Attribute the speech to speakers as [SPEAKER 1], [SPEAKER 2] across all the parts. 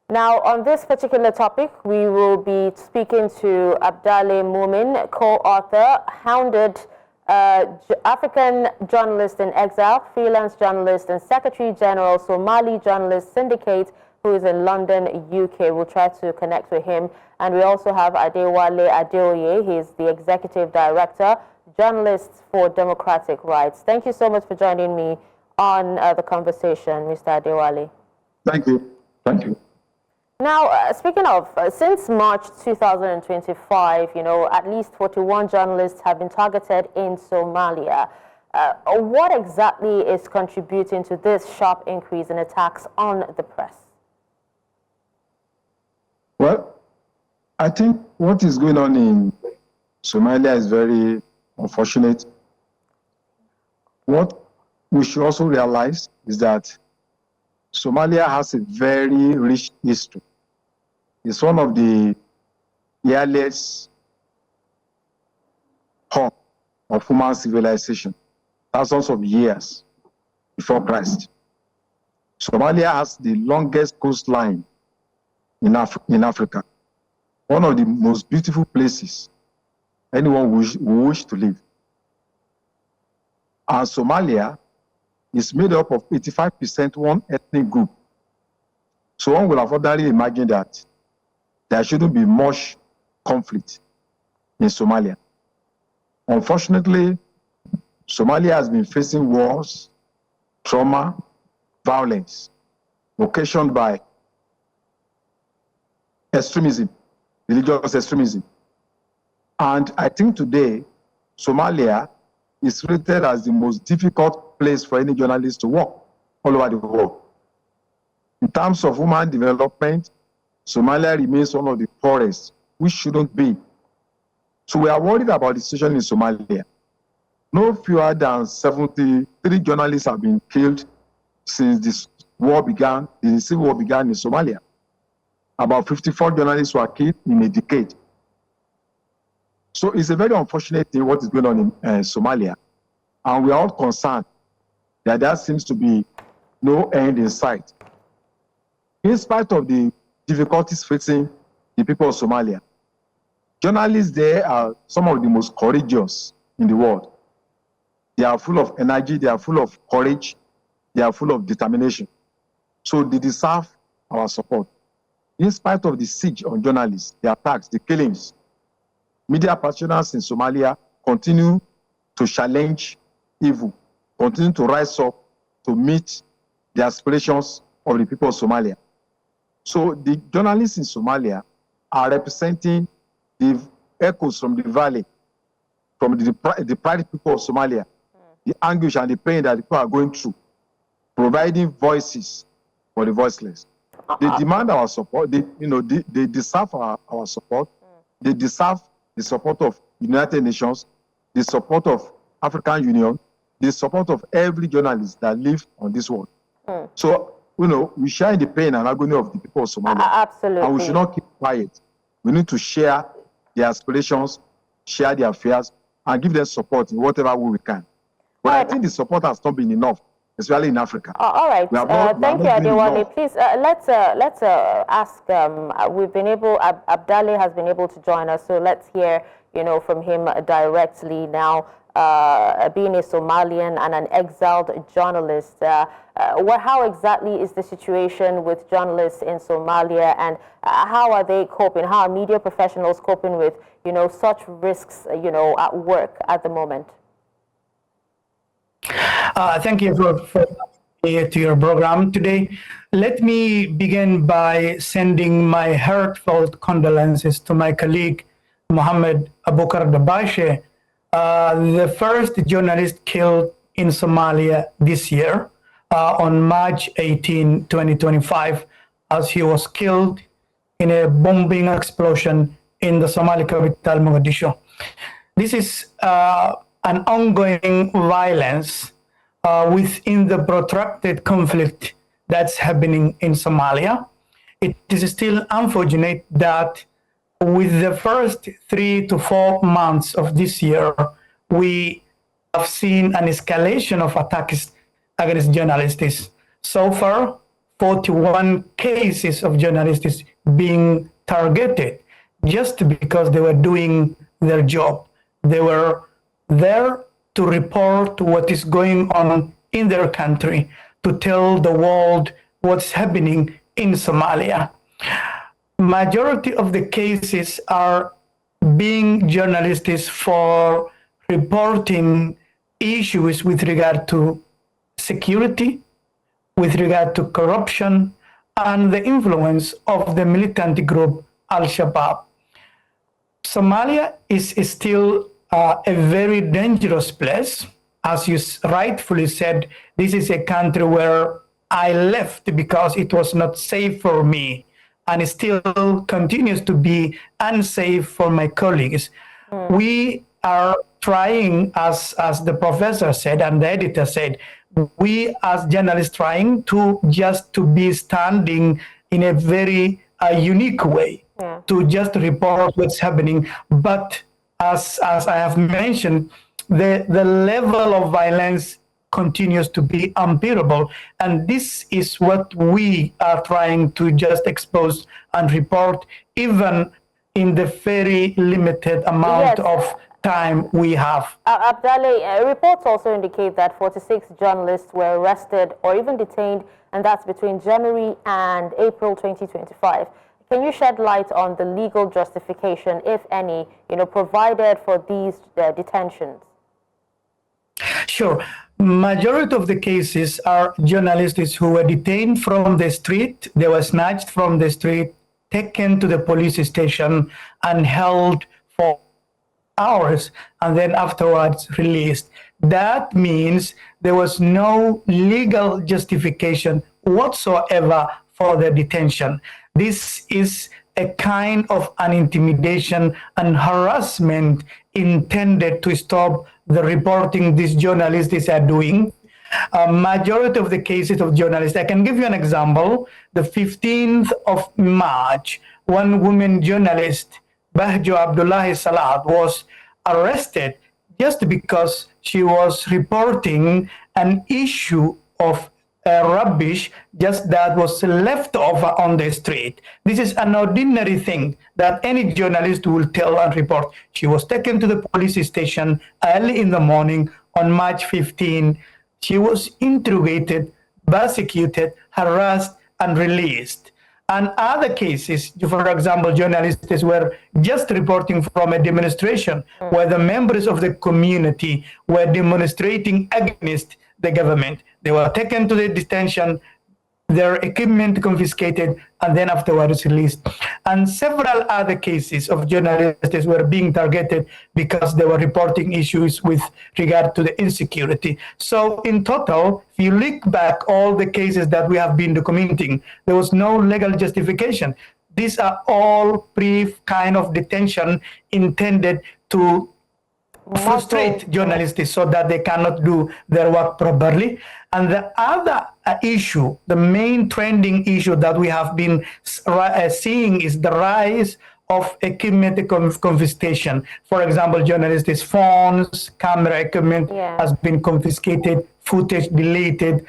[SPEAKER 1] Now, on this particular topic, we will be speaking to Abdalle Mumin, co-author, Hounded, African journalist in exile, freelance journalist, and Secretary General, Somali Journalists Syndicate, who is in London, UK. We'll try to connect with him. And we also have Adewale Adeoye. He is the Executive Director, Journalists for Democratic Rights. Thank you so much for joining me on the conversation, Mr. Adewale.
[SPEAKER 2] Thank you. Thank you.
[SPEAKER 1] Now, speaking of, since March 2025, at least 41 journalists have been targeted in Somalia. What exactly is contributing to this sharp increase in attacks on the press?
[SPEAKER 2] Well, I think what is going on in Somalia is very unfortunate. What we should also realize is that Somalia has a very rich history. It's one of the earliest hub of human civilization, thousands of years before Christ. Somalia has the longest coastline in Africa, one of the most beautiful places anyone would wish to live. And Somalia is made up of 85% one ethnic group. So one will have ordinarily imagined that there shouldn't be much conflict in Somalia. Unfortunately, Somalia has been facing wars, trauma, violence, occasioned by extremism, religious extremism. And I think today, Somalia is rated as the most difficult place for any journalist to work all over the world. In terms of human development, Somalia remains one of the poorest, which shouldn't be. So we are worried about the situation in Somalia. No fewer than 73 journalists have been killed since this war began, the civil war began in Somalia. About 54 journalists were killed in a decade. So it's a very unfortunate thing what is going on in Somalia. And we are all concerned that there seems to be no end in sight. In spite of the difficulties facing the people of Somalia, journalists there are some of the most courageous in the world. They are full of energy, they are full of courage, they are full of determination. So they deserve our support. In spite of the siege on journalists, the attacks, the killings, media practitioners in Somalia continue to challenge evil, continue to rise up to meet the aspirations of the people of Somalia. So the journalists in Somalia are representing the echoes from the valley, from the deprived people of Somalia, the anguish and the pain that the people are going through, providing voices for the voiceless. They demand our support. They deserve our support. They deserve the support of United Nations, the support of African Union, the support of every journalist that lives on this world. So, we share in the pain and agony of the people of Somalia.
[SPEAKER 1] Absolutely.
[SPEAKER 2] And we should not keep quiet. We need to share their aspirations, share their fears, and give them support in whatever way we can. But I think the support has not been enough, especially in Africa.
[SPEAKER 1] All right. Thank you, Adewale. Please, let's ask. Abdalle has been able to join us, so let's hear, from him directly now. Being a Somalian and an exiled journalist, how exactly is the situation with journalists in Somalia, and how are they coping? How are media professionals coping with, such risks, at work at the moment?
[SPEAKER 3] Thank you for to your program today. Let me begin by sending my heartfelt condolences to my colleague, Mohamed Abukar Dabaashe, the first journalist killed in Somalia this year on March 18, 2025, as he was killed in a bombing explosion in the Somali capital, Mogadishu. This is an ongoing violence within the protracted conflict that's happening in Somalia. It is still unfortunate that with the first 3 to 4 months of this year, we have seen an escalation of attacks against journalists. So far, 41 cases of journalists being targeted just because they were doing their job. They were there to report what is going on in their country, to tell the world what's happening in Somalia. Majority of the cases are being journalists for reporting issues with regard to security, with regard to corruption, and the influence of the militant group Al-Shabaab. Somalia is still a very dangerous place. As you rightfully said, this is a country where I left because it was not safe for me, and it still continues to be unsafe for my colleagues. We are trying, as the professor said and the editor said, we as journalists trying to just to be standing in a very unique way to just report what's happening. But as I have mentioned, the level of violence continues to be unbearable. And this is what we are trying to just expose and report, even in the very limited amount of time we have.
[SPEAKER 1] Abdalle, reports also indicate that 46 journalists were arrested or even detained, and that's between January and April 2025. Can you shed light on the legal justification, if any, provided for these detentions?
[SPEAKER 3] Sure. Majority of the cases are journalists who were detained from the street. They were snatched from the street, taken to the police station, and held for hours, and then afterwards released. That means there was no legal justification whatsoever for the detention. This is a kind of an intimidation and harassment intended to stop the reporting these journalists are doing. Majority of the cases of journalists, I can give you an example. The 15th of March, one woman journalist, Bahjo Abdullahi Salat, was arrested just because she was reporting an issue of rubbish just that was left over on the street. This is an ordinary thing that any journalist will tell and report. She was taken to the police station early in the morning on March 15. She was interrogated, persecuted, harassed, and released. And other cases, for example, journalists were just reporting from a demonstration where the members of the community were demonstrating against the government. They were taken to the detention, their equipment confiscated, and then afterwards released. And several other cases of journalists were being targeted because they were reporting issues with regard to the insecurity. So in total, if you look back all the cases that we have been documenting, there was no legal justification. These are all brief kind of detention intended to frustrate journalists so that they cannot do their work properly. And the other issue, the main trending issue that we have been seeing is the rise of equipment confiscation. For example, journalists' phones, camera equipment has been confiscated, footage deleted,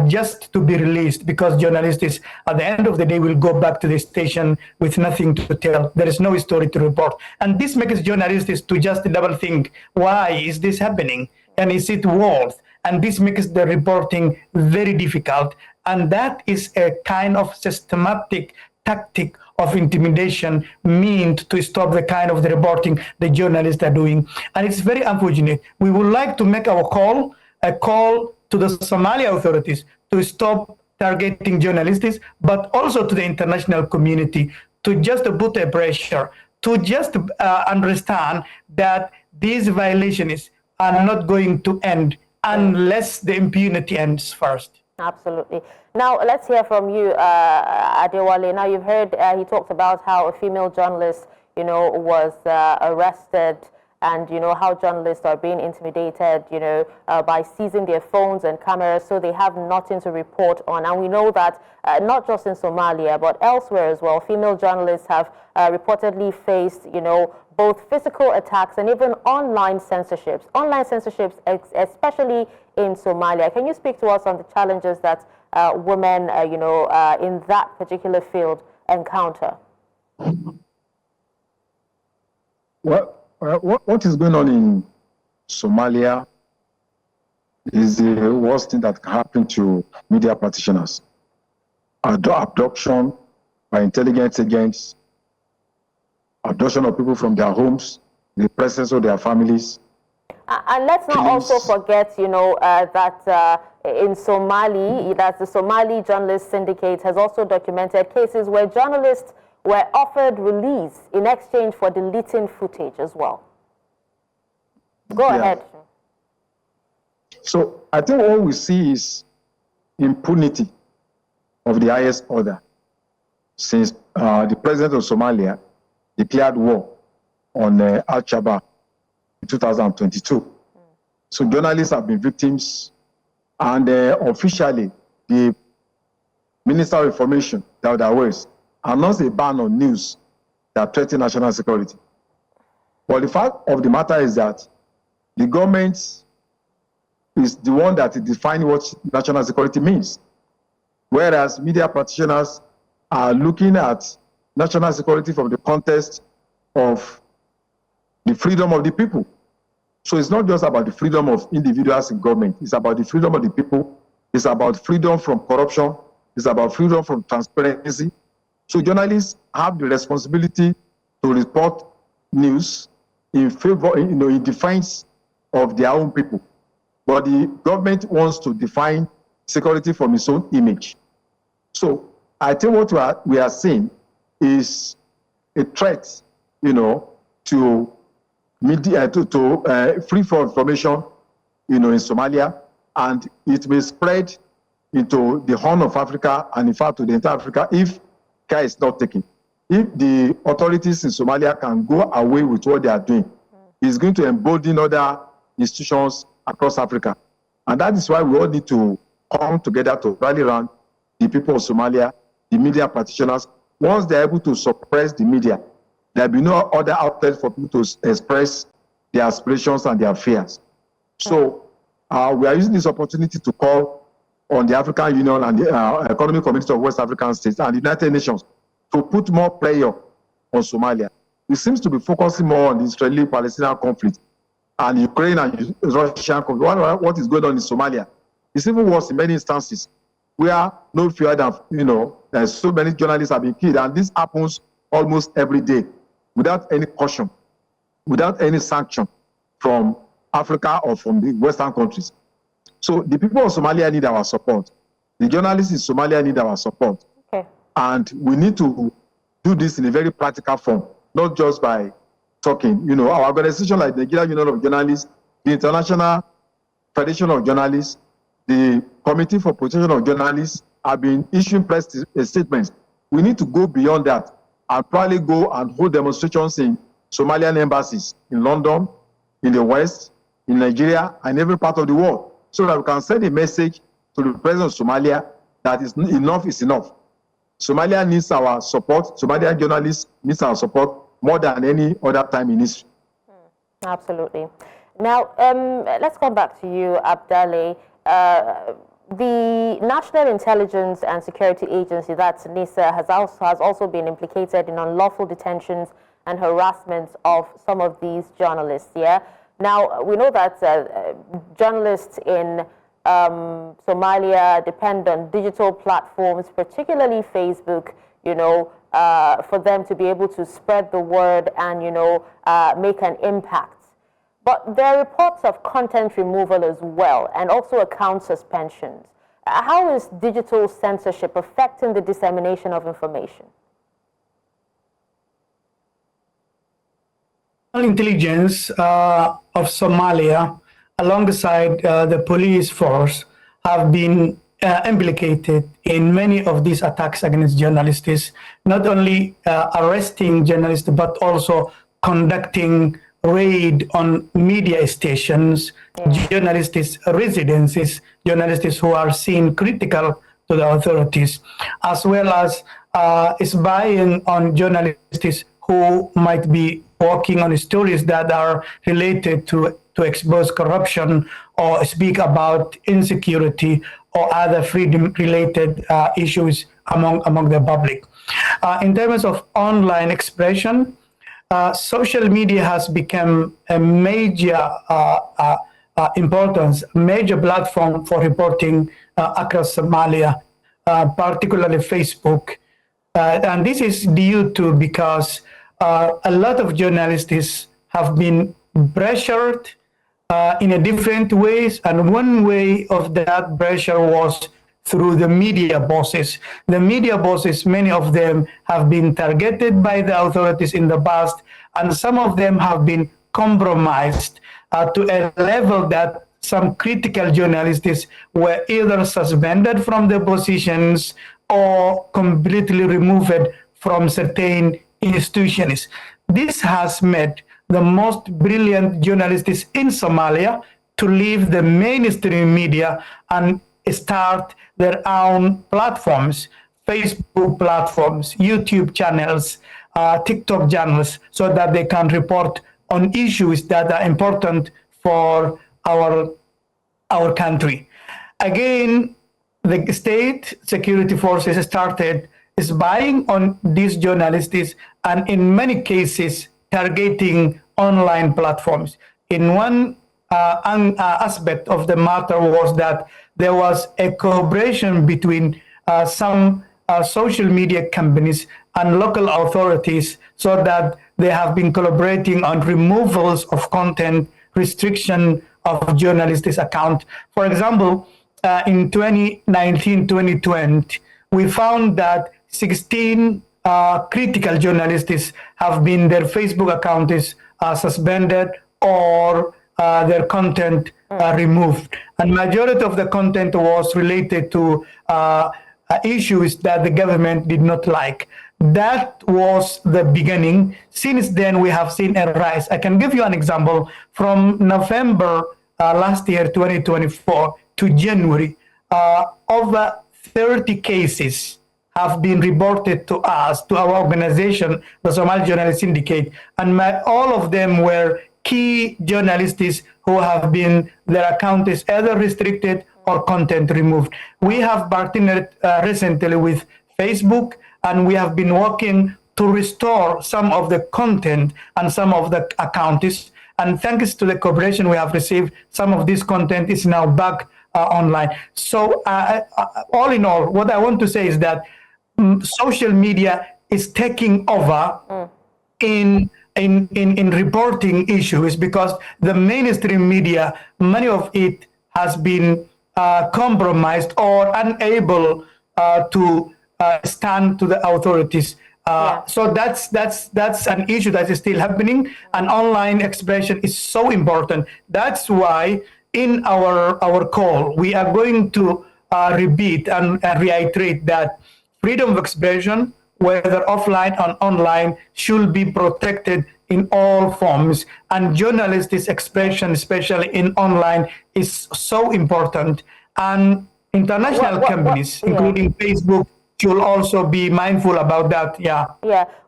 [SPEAKER 3] just to be released, because journalists at the end of the day will go back to the station with nothing to tell. There is no story to report. And this makes journalists to just double think, why is this happening? And is it worth? And this makes the reporting very difficult. And that is a kind of systematic tactic of intimidation meant to stop the kind of the reporting the journalists are doing. And it's very unfortunate. We would like to make a call to the Somali authorities to stop targeting journalists, but also to the international community to just put a pressure, to just understand that these violations are not going to end unless the impunity ends first.
[SPEAKER 1] Absolutely. Now, let's hear from you, Adewale. Now, you've heard he talked about how a female journalist, was arrested, and, how journalists are being intimidated, by seizing their phones and cameras so they have nothing to report on. And we know that not just in Somalia, but elsewhere as well, female journalists have reportedly faced, both physical attacks and even online censorships. Online censorships, especially in Somalia. Can you speak to us on the challenges that women, in that particular field encounter?
[SPEAKER 2] Well, what is going on in Somalia is the worst thing that can happen to media practitioners. Abduction by intelligence agents, abduction of people from their homes, the presence of their families.
[SPEAKER 1] And let's not also forget, that in Somali, that the Somali Journalists Syndicate has also documented cases where journalists were offered release in exchange for deleting footage as well. Go ahead.
[SPEAKER 2] So I think what we see is impunity of the highest order since the president of Somalia declared war on Al-Shabaab in 2022. So journalists have been victims, and officially the Minister of Information, Adewale Adeoye, announced a ban on news that threaten national security. But the fact of the matter is that the government is the one that is defining what national security means, whereas media practitioners are looking at national security from the context of the freedom of the people. So it's not just about the freedom of individuals in government, it's about the freedom of the people, it's about freedom from corruption, it's about freedom from transparency. So journalists have the responsibility to report news in favor, in defense of their own people. But the government wants to define security from its own image. So I think what we are seeing is a threat, to media, to free for information, in Somalia, and it may spread into the Horn of Africa and in fact to the entire Africa if care is not taken. If the authorities in Somalia can go away with what they are doing, it's going to embolden other institutions across Africa. And that is why we all need to come together to rally around the people of Somalia, the media practitioners. Once they're able to suppress the media, there'll be no other outlet for people to express their aspirations and their fears. So we are using this opportunity to call on the African Union and the Economic Community of West African States and the United Nations to put more pressure on Somalia. It seems to be focusing more on the Israeli-Palestinian conflict and Ukraine and Russian conflict. What is going on in Somalia? It's even worse in many instances where no fewer than, so many journalists have been killed, and this happens almost every day without any caution, without any sanction from Africa or from the Western countries. So the people of Somalia need our support. The journalists in Somalia need our support.
[SPEAKER 1] Okay.
[SPEAKER 2] And we need to do this in a very practical form, not just by talking. Our organization like the Nigerian Union of Journalists, the International Federation of Journalists, the Committee for Protection of Journalists have been issuing press statements. We need to go beyond that and probably go and hold demonstrations in Somalian embassies in London, in the West, in Nigeria, and every part of the world, so that we can send a message to the president of Somalia that enough is enough. Somalia needs our support. Somalian journalists need our support more than any other time in history.
[SPEAKER 1] Absolutely. Now, let's come back to you, Abdalle. The National Intelligence and Security Agency, that's NISA, has also been implicated in unlawful detentions and harassment of some of these journalists. Now, we know that journalists in Somalia depend on digital platforms, particularly Facebook, for them to be able to spread the word and, make an impact. But there are reports of content removal as well, and also account suspensions. How is digital censorship affecting the dissemination of information?
[SPEAKER 3] Intelligence of Somalia, alongside the police force, have been implicated in many of these attacks against journalists, not only arresting journalists, but also conducting raid on media stations, journalists' residences, journalists who are seen critical to the authorities, as well as spying on journalists who might be working on stories that are related to expose corruption or speak about insecurity or other freedom-related issues among the public. In terms of online expression, social media has become a major importance, major platform for reporting across Somalia, particularly Facebook. And this is due to because a lot of journalists have been pressured in a different ways, and one way of that pressure was through the media bosses. The media bosses, many of them have been targeted by the authorities in the past, and some of them have been compromised to a level that some critical journalists were either suspended from their positions or completely removed from certain institutions. This has made the most brilliant journalists in Somalia to leave the mainstream media and start their own platforms, Facebook platforms, YouTube channels, TikTok channels, so that they can report on issues that are important for our country. Again, the state security forces started spying on these journalists and in many cases targeting online platforms. In one aspect of the matter was that there was a cooperation between some social media companies and local authorities, so that they have been collaborating on removals of content, restriction of journalists' account. For example, in 2019-2020, we found that 16 critical journalists have been, their Facebook account is suspended or their content removed. And majority of the content was related to issues that the government did not like. That was the beginning. Since then, we have seen a rise. I can give you an example. From November last year, 2024, to January, over 30 cases have been reported to us, to our organization, the Somali Journalists Syndicate, and all of them were key journalists who have been, their account is either restricted or content removed. We have partnered recently with Facebook, and we have been working to restore some of the content and some of the accounts. And thanks to the cooperation we have received, some of this content is now back online. So all in all, what I want to say is that social media is taking over in reporting issues, because the mainstream media, many of it has been compromised or unable to stand to the authorities. So that's an issue that is still happening, and online expression is so important. That's why in our call, we are going to repeat and reiterate that freedom of expression, whether offline or online, should be protected in all forms. And journalists' expression, especially in online, is so important. And international companies, including Facebook, should also be mindful about that. Yeah.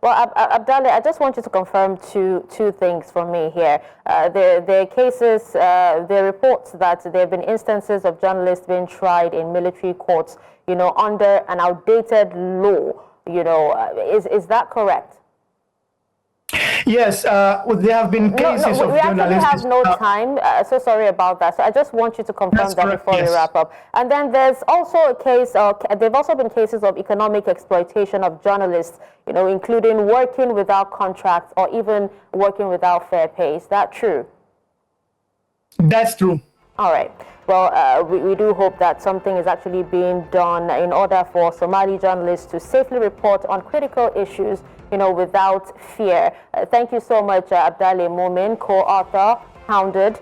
[SPEAKER 1] Well, Abdalle, I just want you to confirm two things for me here. There are cases, there are reports that there have been instances of journalists being tried in military courts, under an outdated law. Is that correct?
[SPEAKER 3] Yes, there have been cases of journalists.
[SPEAKER 1] We actually have no time, so sorry about that. So I just want you to confirm that before you wrap up. And then there's also a case, there have also been cases of economic exploitation of journalists, including working without contracts or even working without fair pay. Is that true?
[SPEAKER 3] That's true.
[SPEAKER 1] All right. Well, we do hope that something is actually being done in order for Somali journalists to safely report on critical issues, without fear. Thank you so much, Abdalle Mumin, co-author, Hounded.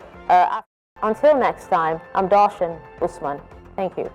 [SPEAKER 1] Until next time, I'm Darshan Usman. Thank you.